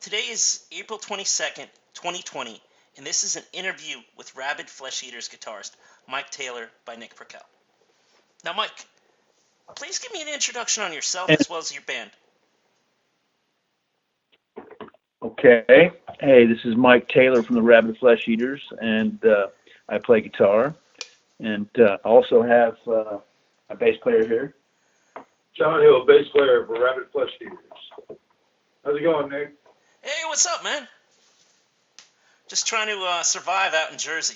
Today is April 22nd, 2020, and this is an interview with Rabid Flesh Eaters guitarist Mike Taylor by Nick Perkel. Now, Mike, please give me an introduction on yourself as well as your band. Okay. Hey, this is Mike Taylor from the Rabid Flesh Eaters, and I play guitar. And I also have a bass player here. John Hill, bass player for Rabid Flesh Eaters. How's it going, Nick? Hey, what's up, man? Just trying to survive out in Jersey.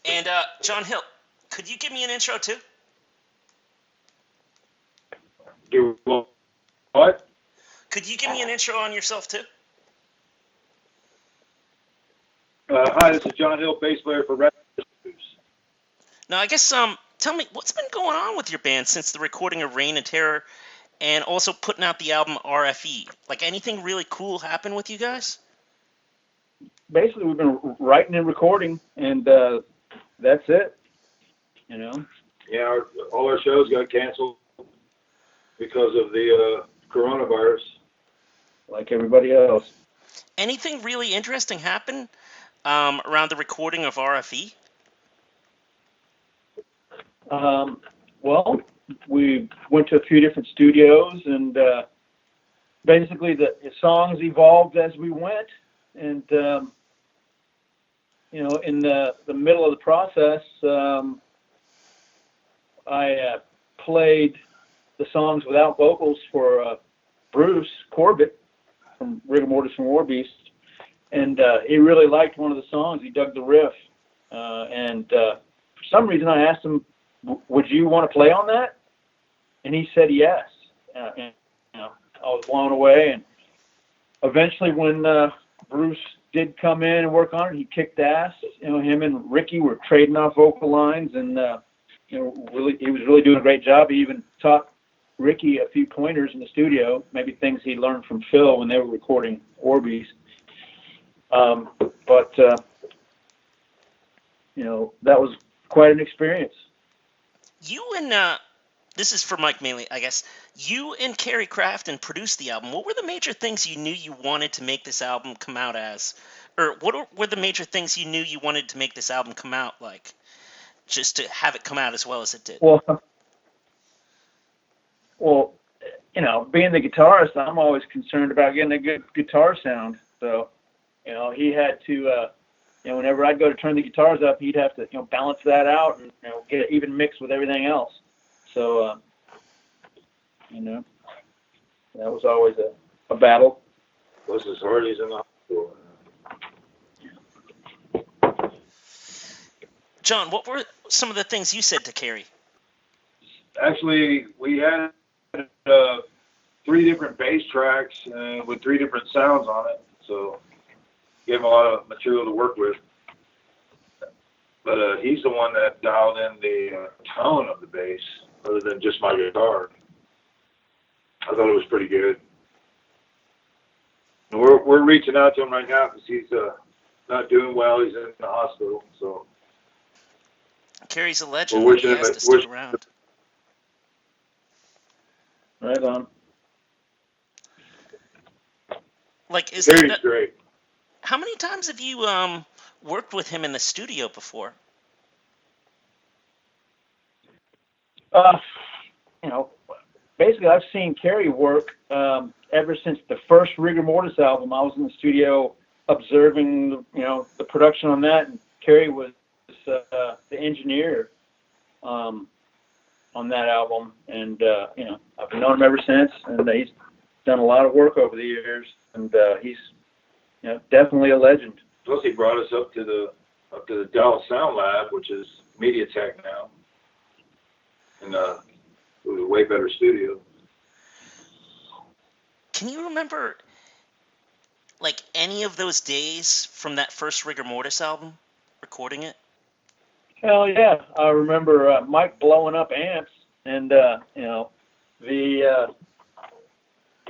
And John Hill, could you give me an intro too? Do what? Could you give me an intro on yourself too? Hi, this is John Hill, bass player for Rabid Flesh Eaters. Now, I guess tell me what's been going on with your band since the recording of Reign and Terror, and also putting out the album RFE. Like, anything really cool happen with you guys? Basically, we've been writing and recording, and that's it. You know. Yeah, all our shows got canceled because of the coronavirus. Like everybody else. Anything really interesting happen around the recording of RFE? Well, we went to a few different studios, and basically the songs evolved as we went. And in the middle of the process, I played the songs without vocals for Bruce Corbitt from Rigor Mortis and War Beast, and he really liked one of the songs. He dug the riff, and for some reason I asked him, "Would you want to play on that?" And he said yes. And I was blown away. And eventually, when Bruce did come in and work on it, he kicked ass. Him and Ricky were trading off vocal lines, and really, he was really doing a great job. He even taught Ricky a few pointers in the studio, maybe things he learned from Phil when they were recording Orbeez. But that was quite an experience. You and this is for Mike mainly, I guess. You and Kerry Crafton produced the album. What were the major things you knew you wanted to make this album come out as? Or what were the major things you knew you wanted to make this album come out like? Just to have it come out as well as it did. Well, being the guitarist, I'm always concerned about getting a good guitar sound. So, he had to, whenever I'd go to turn the guitars up, he'd have to, balance that out and, get it even mixed with everything else. So, that was always a battle. Plus, his heart is in the hospital. John, what were some of the things you said to Kerry? Actually, we had 3 different bass tracks with 3 different sounds on it, so gave him a lot of material to work with. But he's the one that dialed in the tone of the bass, other than just my guitar. I thought it was pretty good. And we're reaching out to him right now because he's not doing well. He's in the hospital, so. Kerry's a legend. He has to stick around. Right on. Like, is Kerry's great. How many times have you worked with him in the studio before? Basically, I've seen Kerry work ever since the first Rigor Mortis album. I was in the studio observing, the production on that, and Kerry was the engineer on that album. And I've known him ever since, and he's done a lot of work over the years, and he's definitely a legend. Plus, he brought us up to the Dallas Sound Lab, which is MediaTek now, and it was a way better studio. Can you remember, like, any of those days from that first Rigor Mortis album, recording it? Hell yeah! I remember Mike blowing up amps, and it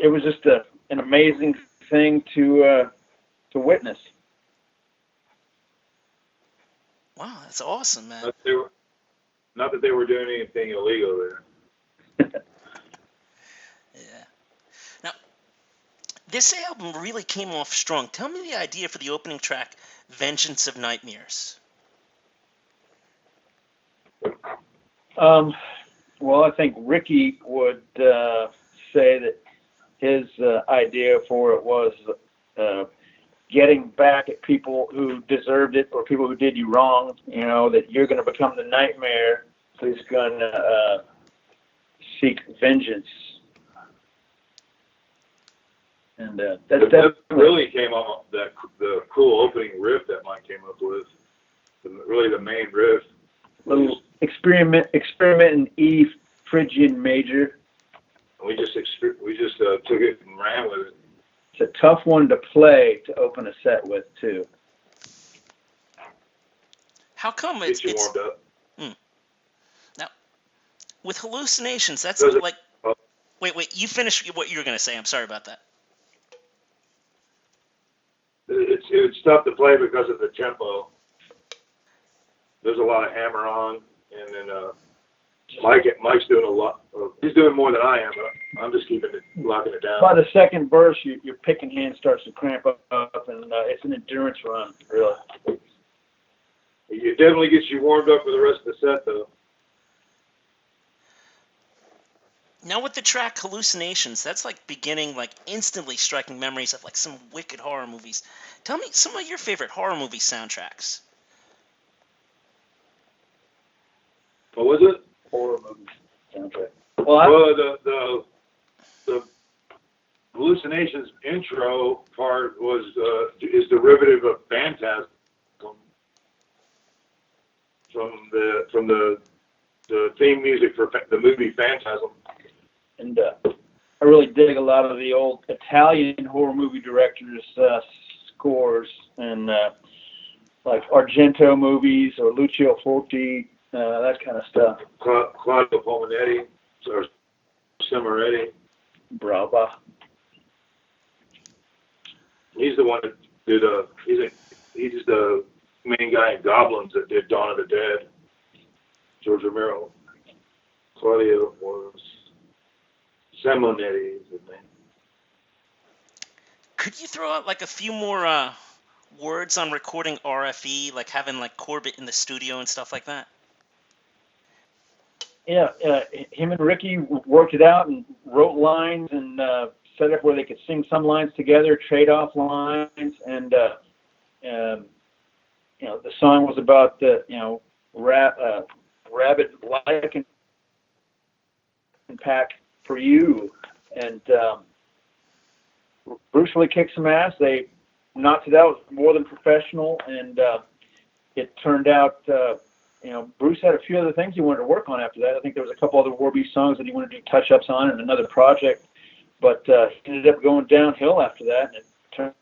was just an amazing thing to witness. Wow, that's awesome, man. Not that they were doing anything illegal there. This album really came off strong. Tell me the idea for the opening track, Veangance of Nightmares. Well, I think Ricky would say that his idea for it was getting back at people who deserved it or people who did you wrong. You know, that you're going to become the nightmare who's going to seek vengeance. And that really came off the cool opening riff that Mike came up with. Really, the main riff. Little experiment in E Phrygian major. We just took it and ran with it. It's a tough one to play to open a set with too. How come Get you warmed up. Now, with Hallucinations, that's Does like. Wait, you finish what you were going to say. I'm sorry about that. It's tough to play because of the tempo. There's a lot of hammer on, and then Mike's doing a lot. He's doing more than I am. But I'm just locking it down. By the second verse, your picking hand starts to cramp up, and it's an endurance run, really. It definitely gets you warmed up for the rest of the set, though. Now with the track Hallucinations, that's like beginning, like instantly striking memories of like some wicked horror movies. Tell me some of your favorite horror movie soundtracks. What was it? Horror movie soundtrack. Well, the Hallucinations intro part is derivative of Phantasm from the theme music for the movie Phantasm. And I really dig a lot of the old Italian horror movie directors' scores, and like Argento movies or Lucio Fulci, that kind of stuff. Claudio Palminetti or Cimaretti. Brava. He's the one that did. He's the main guy in Goblins that did Dawn of the Dead. George Romero. Claudio was Simonetti. Is his name. Could you throw out like a few more words on recording RFE, like having like Corbitt in the studio and stuff like that? Yeah, him and Ricky worked it out and wrote lines and set up where they could sing some lines together, trade off lines, and the song was about the rabid lichen pack for you, and Bruce really kicked some ass. They knocked it out more than professional, and it turned out. Bruce had a few other things he wanted to work on after that. I think there was a couple other Warbeast songs that he wanted to do touch-ups on in another project, but he ended up going downhill after that, and it turned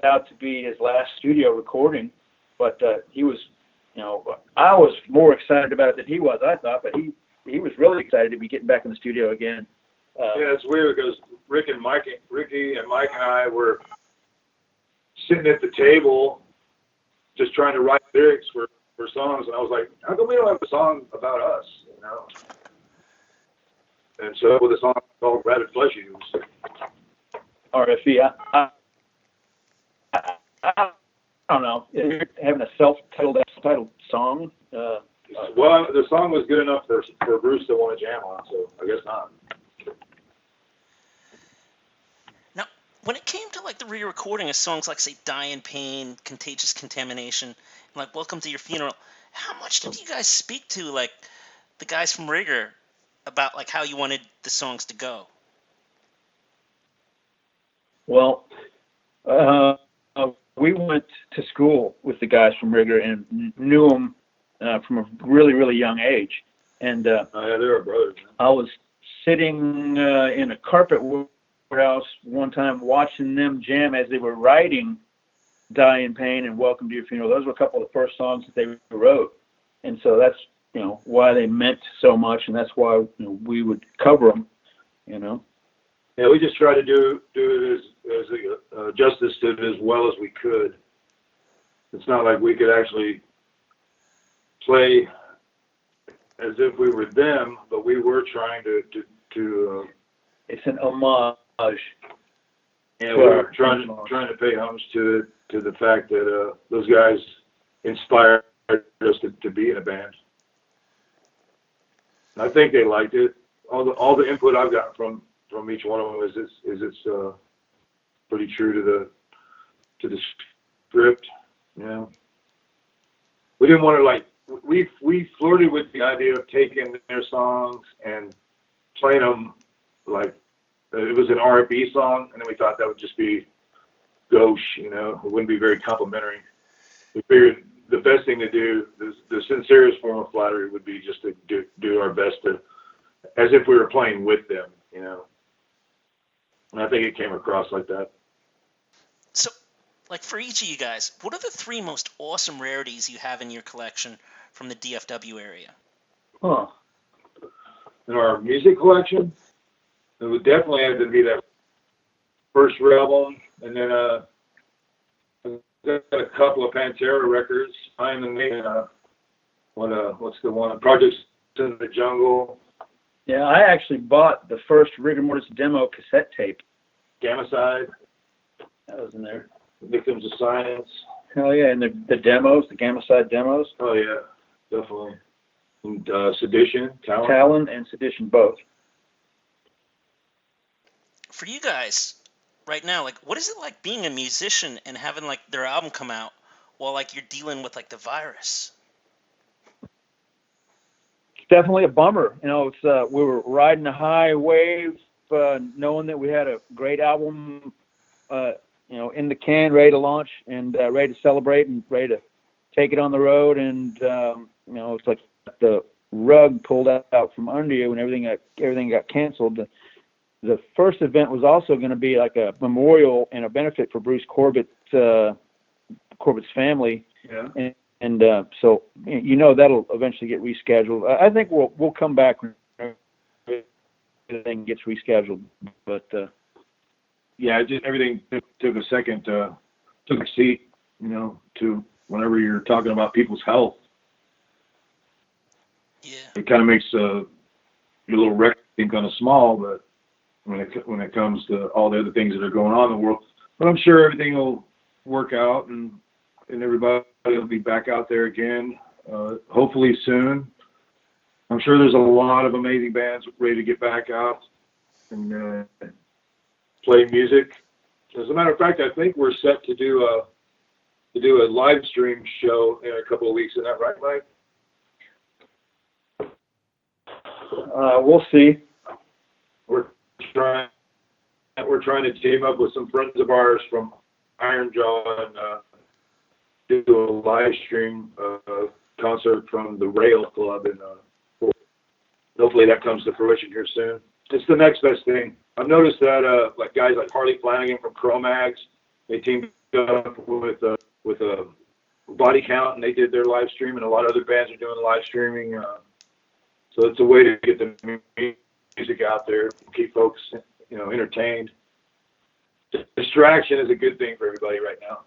out to be his last studio recording. But he was, I was more excited about it than he was, I thought, but he was really excited to be getting back in the studio again. Yeah, it's weird because Ricky and Mike and I were sitting at the table just trying to write lyrics for songs, and I was like, how come we don't have a song about us, And so with a song called Rabid Flesh Eaters. RFE, I don't know. Having a self-titled song. Well, the song was good enough for Bruce to want to jam on, so I guess not. Now, when it came to like the re-recording of songs like, say, Die in Pain, Contagious Contamination, and like Welcome to Your Funeral, how much did you guys speak to like the guys from Rigor about like how you wanted the songs to go? Well, we went to school with the guys from Rigor and knew them from a really, really young age. And yeah, they were brothers. Man. I was sitting in a carpet warehouse one time watching them jam as they were writing Die in Pain and Welcome to Your Funeral. Those were a couple of the first songs that they wrote. And so that's, why they meant so much, and that's why we would cover them, Yeah, we just tried to do it as justice to it as well as we could. It's not like we could actually play as if we were them, but we were trying to it's an homage. Yeah, we were trying to pay homage to the fact that those guys inspired us to be in a band. And I think they liked it. All the input I've gotten from each one of them is it's pretty true to the script. You know, we didn't want to we flirted with the idea of taking their songs and playing them like it was an R&B song, and then we thought that would just be gauche, you know, it wouldn't be very complimentary. We figured the best thing to do, the sincerest form of flattery would be just to do our best to, as if we were playing with them, you know. And I think it came across like that. So, like for each of you guys, what are the 3 most awesome rarities you have in your collection from the DFW area? Huh. In our music collection, it would definitely have to be that first album, and then I've got a couple of Pantera records. I Am the Man. What's the one? Projects in the Jungle. Yeah, I actually bought the first Rigor Mortis demo cassette tape. Gamicide. That was in there. Victims of Science. Hell yeah, and the demos, the Gamicide demos. Oh yeah, definitely. And Sedition, Talon and Sedition both. For you guys, right now, like, what is it like being a musician and having like their album come out while like you're dealing with like the virus? It's definitely a bummer. You know, it's we were riding a high wave, knowing that we had a great album, you know, in the can, ready to launch and ready to celebrate and ready to take it on the road. And you know, it's like the rug pulled out from under you and everything got canceled. The first event was also going to be like a memorial and a benefit for Bruce Corbitt, Corbitt's family. Yeah. And so, you know, that'll eventually get rescheduled. I think we'll come back when everything gets rescheduled. But yeah, just everything took a second, took a seat, you know, to whenever you're talking about people's health. Yeah. It kind of makes your little record seem kind of small, but when it comes to all the other things that are going on in the world, but I'm sure everything will work out and everybody will be back out there again, hopefully soon. I'm sure there's a lot of amazing bands ready to get back out and play music. As a matter of fact, I think we're set to do a live stream show in a couple of weeks. Is that right, Mike? we'll see. We're trying to team up with some friends of ours from Iron Jaw and do a live stream concert from the Rail Club, and hopefully that comes to fruition here soon. It's the next best thing. I've noticed that like guys like Harley Flanagan from Cro-Mags, they teamed up with Body Count, and they did their live stream, and a lot of other bands are doing live streaming. So it's a way to get the music out there, keep folks, you know, entertained. Distraction is a good thing for everybody right now.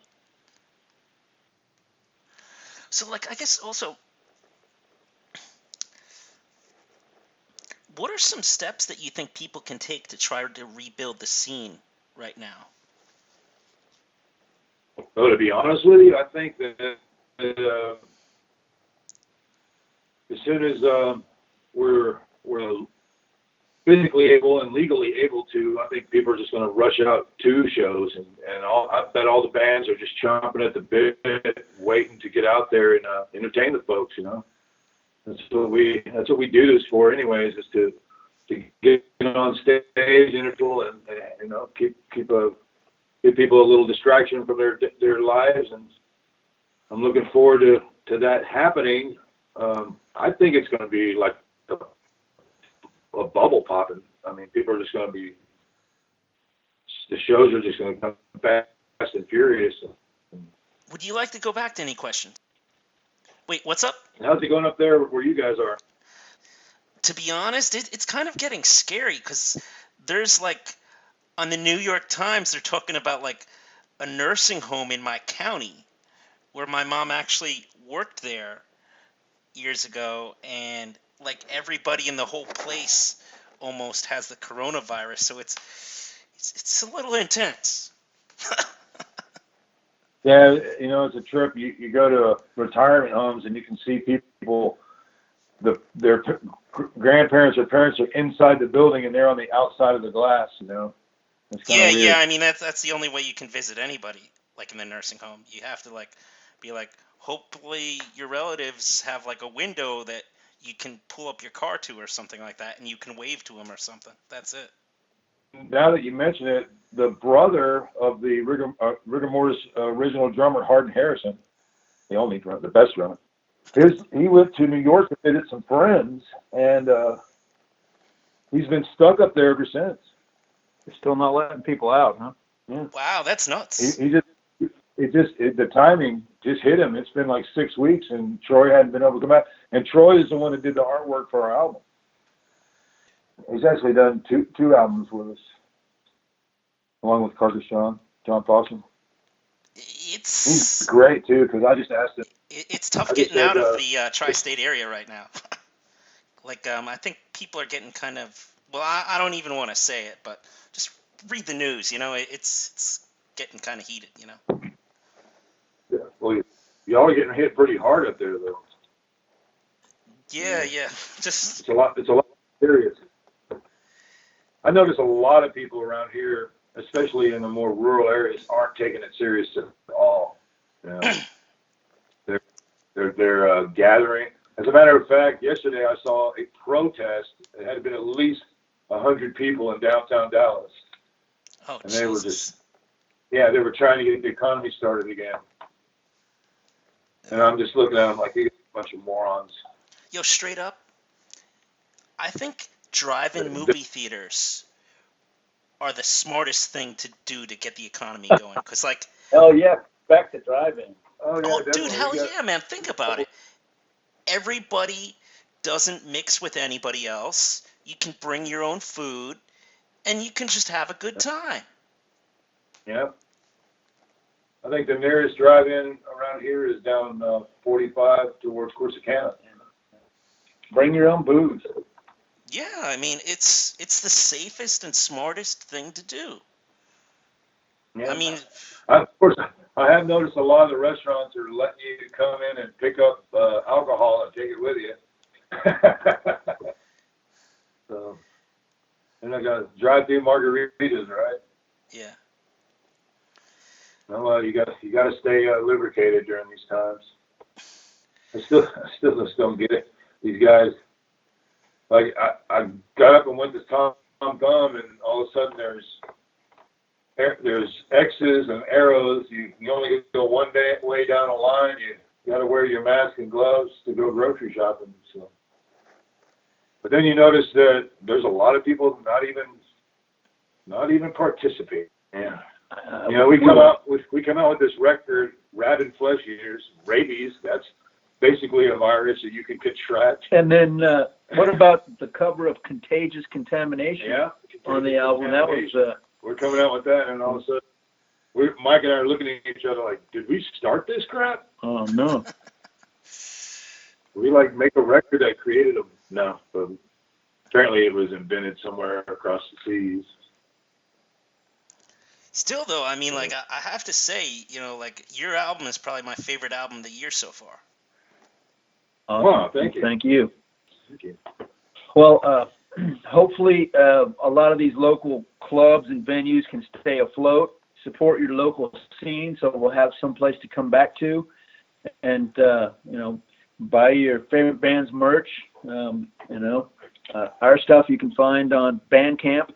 So, like, I guess also, what are some steps that you think people can take to try to rebuild the scene right now? Oh, to be honest with you, I think that as soon as we're physically able and legally able to, I think people are just going to rush out to shows, and I bet all the bands are just chomping at the bit, waiting to get out there and entertain the folks. You know, that's what we do this for, anyways, is to get on stage, interval, and you know, give people a little distraction from their lives, and I'm looking forward to that happening. I think it's going to be like a bubble popping. I mean, people are just going to be, the shows are just going to come fast and furious. Would you like to go back to any questions? Wait, what's up? How's it going up there where you guys are? To be honest, it's kind of getting scary because there's like, on the New York Times, they're talking about like a nursing home in my county where my mom actually worked there years ago, and like everybody in the whole place almost has the coronavirus. So it's It's a little intense. Yeah, it's a trip. You go to retirement homes and you can see people, their grandparents or parents are inside the building and they're on the outside of the glass. It's kind of weird. Yeah. I mean, that's the only way you can visit anybody, like in the nursing home. You have to be like, hopefully your relatives have like a window that you can pull up your car to or something like that, and you can wave to them or something. That's it. Now that you mention it, the brother of the Rigor Mortis original drummer, Hardin Harrison, the best drummer, he went to New York to visit some friends, and he's been stuck up there ever since. They're still not letting people out, huh? Yeah. Wow, that's nuts. The timing just hit him. It's been like 6 weeks, and Troy hadn't been able to come out. And Troy is the one that did the artwork for our album. He's actually done two albums with us, along with John Foster. He's It's great too, because I just asked him. it's tough getting out of the tri-state area right now. I think people are getting kind of, well, I don't even want to say it, but just read the news. It's getting kind of heated. Yeah, well, y'all are getting hit pretty hard up there, though. Yeah. Just It's a lot serious. I notice a lot of people around here, especially in the more rural areas, aren't taking it serious at all. They're gathering. As a matter of fact, yesterday I saw a protest. It had been at least 100 people in downtown Dallas, and they were they were trying to get the economy started again. And I'm just looking at them like these bunch of morons. Yo, straight up, I think drive-in movie theaters are the smartest thing to do to get the economy going. Because, Hell yeah, back to drive-in. oh, dude, hell yeah, man. Think about it. Everybody doesn't mix with anybody else. You can bring your own food, and you can just have a good time. Yeah. I think the nearest drive-in around here is down 45 towards Corsicana. Bring your own booze. Yeah, I mean, it's the safest and smartest thing to do. Yeah. I mean, Of course, I have noticed a lot of the restaurants are letting you come in and pick up alcohol and take it with you. So, and I got drive-through margaritas, right? yeah. Well, you got to stay lubricated during these times. I still just don't get it. These guys, like I got up and went to Tom Thumb, and all of a sudden there's X's and arrows. You only go one way down a line. You got to wear your mask and gloves to go grocery shopping. So, but then you notice that there's a lot of people not even participating. Yeah. We come out with this record, Rabid Flesh Eaters, rabies. That's basically a virus that you can contract. And then what about the cover of Contagious Contamination on the album? That was we're coming out with that, and all of a sudden, Mike and I are looking at each other like, did we start this crap? oh no. We make a record that created them? No, but apparently it was invented somewhere across the seas. Still, though, I mean, I have to say, your album is probably my favorite album of the year so far. Awesome. Wow, thank you. Thank you. Thank you. Well, hopefully a lot of these local clubs and venues can stay afloat, support your local scene, so we'll have some place to come back to, and buy your favorite band's merch. Our stuff you can find on Bandcamp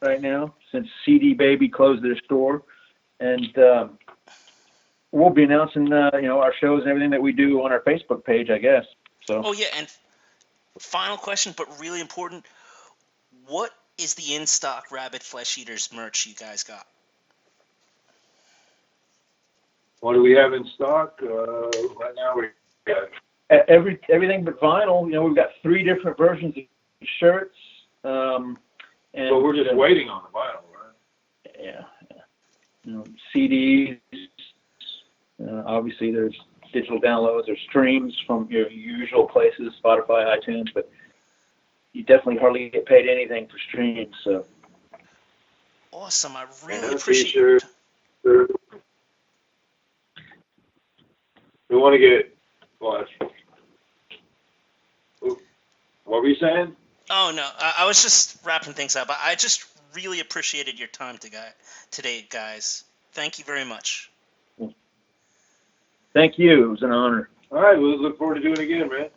right now, since CD Baby closed their store, and we'll be announcing our shows and everything that we do on our Facebook page, I guess. So. Oh yeah, and final question, but really important: what is the in-stock Rabid Flesh Eaters merch you guys got? What do we have in stock right now? We got everything but vinyl. We've got 3 different versions of shirts. And so we're just waiting on the vinyl, right? Yeah. CDs. Obviously, there's digital downloads or streams from your usual places, Spotify, iTunes, but you definitely hardly get paid anything for streams. So. Awesome. I really And appreciate t-shirts. We want to get what? What were you saying? Oh, no. I was just wrapping things up. I just really appreciated your time today, guys. Thank you very much. Thank you. It was an honor. All right, we'll look forward to doing it again, man.